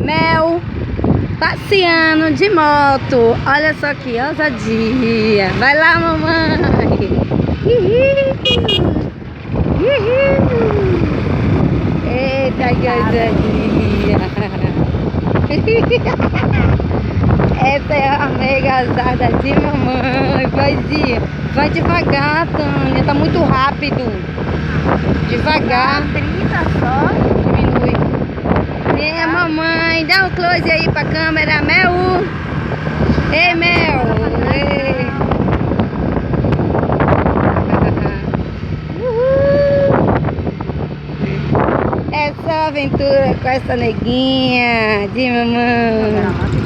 Mel passeando de moto. Olha só que ousadia. Vai lá, mamãe. Eita, que ousadia. Essa é a mega ousada de mamãe. Vai devagar, Tânia. Tá muito rápido. Devagar. 30 só. Diminui. É, mamãe. Dá um close aí pra câmera. Mel. Ei, Mel. Ei. Essa aventura com essa neguinha de mamãe.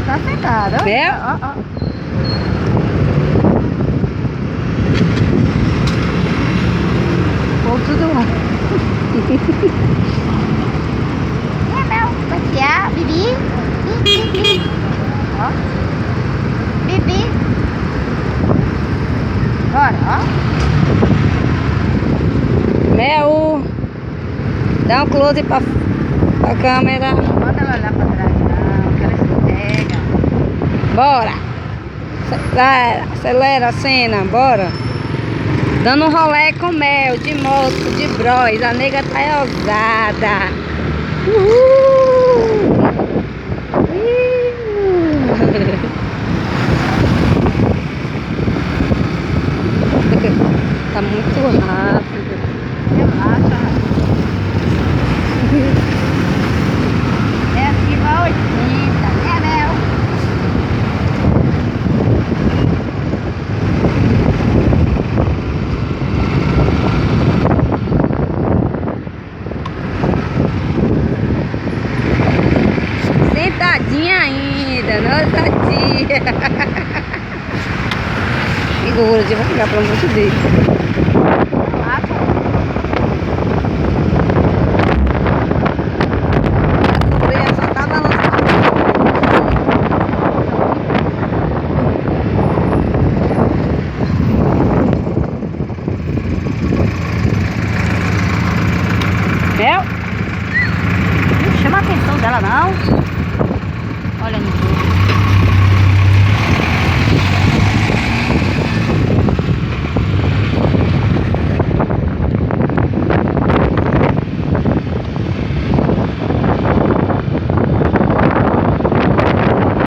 Tá sentada. Mel? Vou tudo lá. Mel, passear, Bibi. Ó. Bibi. Bora, ó. Mel. Dá um close pra câmera. Manda ela olhar pra trás, não, que ela se pega. Bora. Acelera a cena, bora. Dando um rolê com Mel, de moto, de bros. A nega tá ousada. Uhul. Tá muito rápido. Relaxa. É assim, vai 80, né, Mel? Sentadinha ainda, nossa tia. Segura, eu vou pegar pelo amor de Deus.